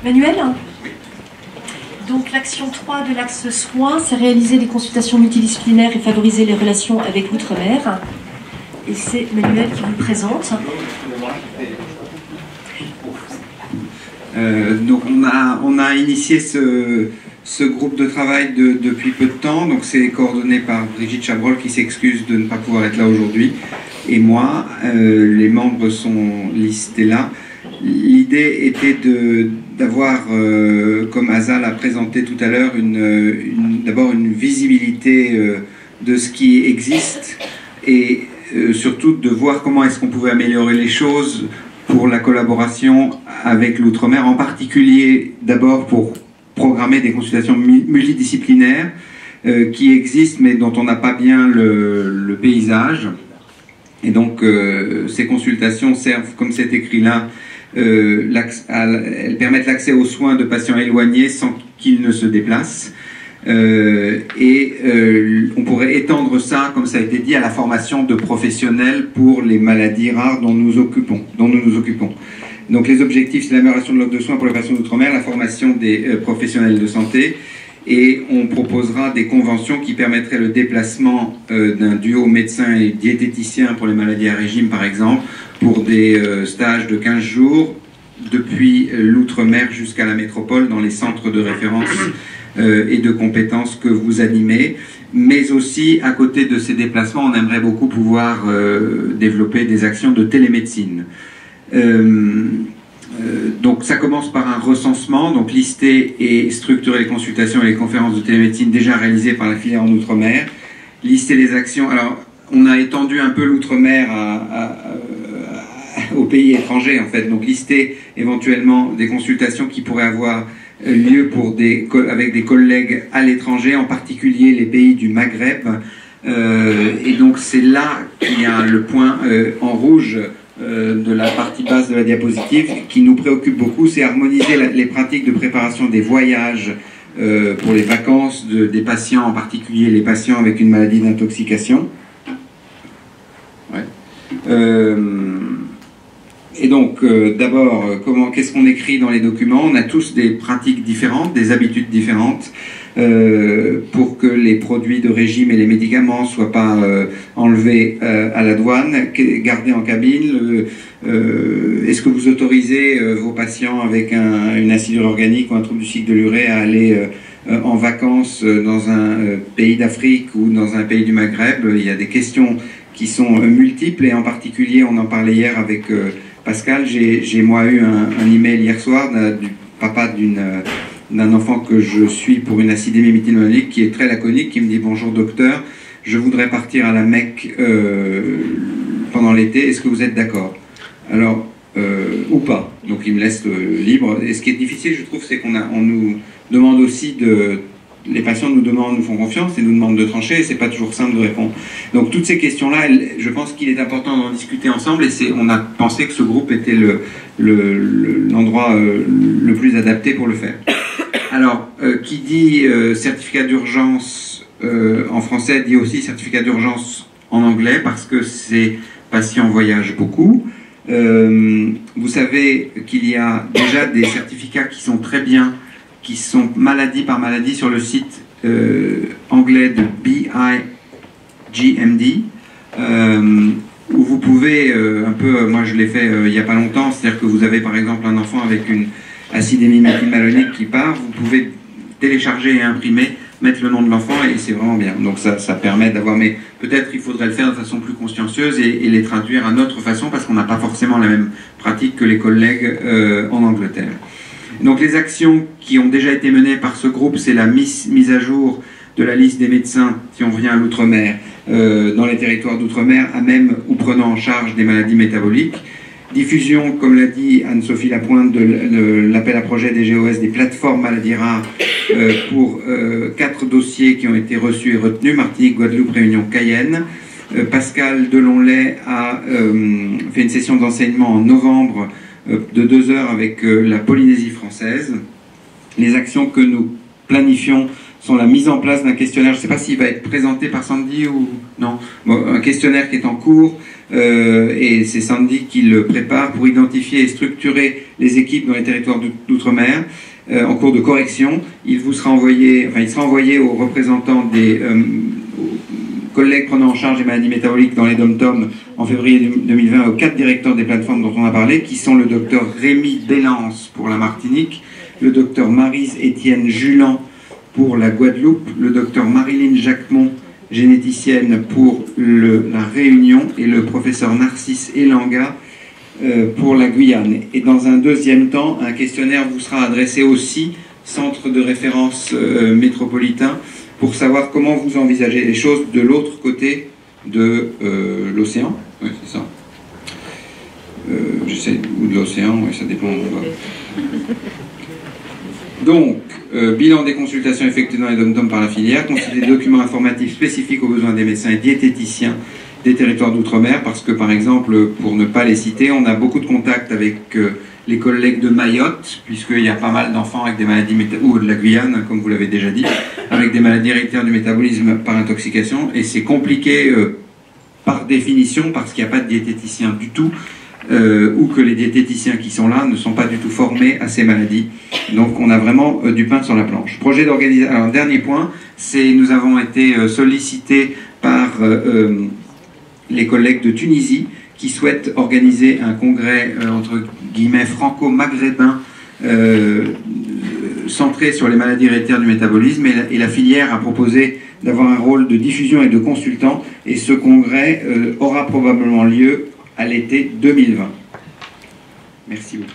Manuel? Donc l'action 3 de l'axe soins, c'est réaliser des consultations multidisciplinaires et favoriser les relations avec l'outre-mer. Et c'est Manuel qui vous le présente. Donc on a initié ce groupe de travail depuis peu de temps. Donc c'est coordonné par Brigitte Chabrol qui s'excuse de ne pas pouvoir être là aujourd'hui. Et moi, les membres sont listés là. L'idée était d'avoir, comme Asa l'a présenté tout à l'heure, d'abord une visibilité de ce qui existe et surtout de voir comment est-ce qu'on pouvait améliorer les choses pour la collaboration avec l'outre-mer, en particulier d'abord pour programmer des consultations multidisciplinaires qui existent mais dont on n'a pas bien le paysage. Et donc ces consultations servent, comme c'est écrit là, elles permettent l'accès aux soins de patients éloignés sans qu'ils ne se déplacent. On pourrait étendre ça, comme ça a été dit, à la formation de professionnels pour les maladies rares dont nous nous occupons. Donc les objectifs, c'est l'amélioration de l'offre de soins pour les patients d'outre-mer, la formation des professionnels de santé, et on proposera des conventions qui permettraient le déplacement d'un duo médecin et diététicien pour les maladies à régime, par exemple, pour des stages de 15 jours depuis l'outre-mer jusqu'à la métropole dans les centres de référence et de compétences que vous animez. Mais aussi, à côté de ces déplacements, on aimerait beaucoup pouvoir développer des actions de télémédecine. Donc ça commence par un recensement, donc lister et structurer les consultations et les conférences de télémédecine déjà réalisées par la filière en Outre-mer, lister les actions. Alors on a étendu un peu l'Outre-mer aux pays étrangers en fait, donc lister éventuellement des consultations qui pourraient avoir lieu avec des collègues à l'étranger, en particulier les pays du Maghreb. Et donc c'est là qu'il y a le point en rouge de la partie basse de la diapositive qui nous préoccupe beaucoup, c'est harmoniser les pratiques de préparation des voyages pour les vacances des patients, en particulier les patients avec une maladie d'intoxication. Ouais. Et donc, d'abord, qu'est-ce qu'on écrit dans les documents? On a tous des pratiques différentes, des habitudes différentes, pour que les produits de régime et les médicaments ne soient pas enlevés à la douane, gardés en cabine. Est-ce que vous autorisez vos patients avec une acidure organique ou un trouble du cycle de l'urée à aller en vacances dans un pays d'Afrique ou dans un pays du Maghreb? Il y a des questions qui sont multiples et en particulier, on en parlait hier avec Pascal, j'ai moi eu un email hier soir du papa d'un enfant que je suis pour une acidémie méthylmalonique qui est très laconique, qui me dit « Bonjour docteur, je voudrais partir à la Mecque pendant l'été, est-ce que vous êtes d'accord ?» Alors, ou pas. Donc il me laisse libre. Et ce qui est difficile, je trouve, c'est qu'on nous demande aussi les patients nous font confiance et nous demandent de trancher, et c'est pas toujours simple de répondre. Donc toutes ces questions-là, je pense qu'il est important d'en discuter ensemble, et on a pensé que ce groupe était l'endroit le plus adapté pour le faire. Alors, qui dit certificat d'urgence en français, dit aussi certificat d'urgence en anglais, parce que ces patients voyagent beaucoup. Vous savez qu'il y a déjà des certificats qui sont très bien, qui sont maladie par maladie sur le site anglais de BIGMD, où vous pouvez un peu, moi je l'ai fait il n'y a pas longtemps, c'est-à-dire que vous avez par exemple un enfant avec une acidémie méthylmalonique qui part, vous pouvez télécharger et imprimer, mettre le nom de l'enfant et c'est vraiment bien. Donc ça permet d'avoir, mais peut-être il faudrait le faire de façon plus consciencieuse et les traduire à notre façon parce qu'on n'a pas forcément la même pratique que les collègues en Angleterre. Donc les actions qui ont déjà été menées par ce groupe, c'est la mise à jour de la liste des médecins, si on revient à l'outre-mer, dans les territoires d'outre-mer, à même ou prenant en charge des maladies métaboliques. Diffusion, comme l'a dit Anne-Sophie Lapointe, de l'appel à projet des GOS, des plateformes maladies rares, pour 4 dossiers qui ont été reçus et retenus, Martinique, Guadeloupe, Réunion, Cayenne. Pascal Delonlay a fait une session d'enseignement en novembre de 2 heures avec la Polynésie française. Les actions que nous planifions sont la mise en place d'un questionnaire. Je ne sais pas s'il va être présenté par Sandy ou non. Bon, un questionnaire qui est en cours et c'est Sandy qui le prépare pour identifier et structurer les équipes dans les territoires d'outre-mer en cours de correction. Il sera envoyé aux représentants des collègues prenant en charge les maladies métaboliques dans les DOM-TOM en février 2020 aux 4 directeurs des plateformes dont on a parlé, qui sont le docteur Rémi Bélance pour la Martinique, le docteur Maryse-Étienne Julan pour la Guadeloupe, le docteur Marilyn Jacquemont, généticienne pour la Réunion, et le professeur Narcisse Elanga pour la Guyane. Et dans un deuxième temps, un questionnaire vous sera adressé aussi, centre de référence métropolitain, pour savoir comment vous envisagez les choses de l'autre côté de l'océan. Oui, c'est ça. J'essaie, ou de l'océan, oui, ça dépend. Donc, bilan des consultations effectuées dans les DOM-TOM par la filière, constituer des documents informatifs spécifiques aux besoins des médecins et diététiciens des territoires d'outre-mer, parce que, par exemple, pour ne pas les citer, on a beaucoup de contacts avec les collègues de Mayotte, puisqu'il y a pas mal d'enfants avec des maladies ou de la Guyane, comme vous l'avez déjà dit, avec des maladies héréditaires du métabolisme par intoxication, et c'est compliqué par définition, parce qu'il n'y a pas de diététicien du tout, ou que les diététiciens qui sont là ne sont pas du tout formés à ces maladies. Donc on a vraiment du pain sur la planche. Projet d'organisation. Alors, dernier point, c'est nous avons été sollicités par les collègues de Tunisie qui souhaitent organiser un congrès entre guillemets franco-maghrébin centré sur les maladies héréditaires du métabolisme, et la filière a proposé d'avoir un rôle de diffusion et de consultant, et ce congrès aura probablement lieu à l'été 2020. Merci beaucoup.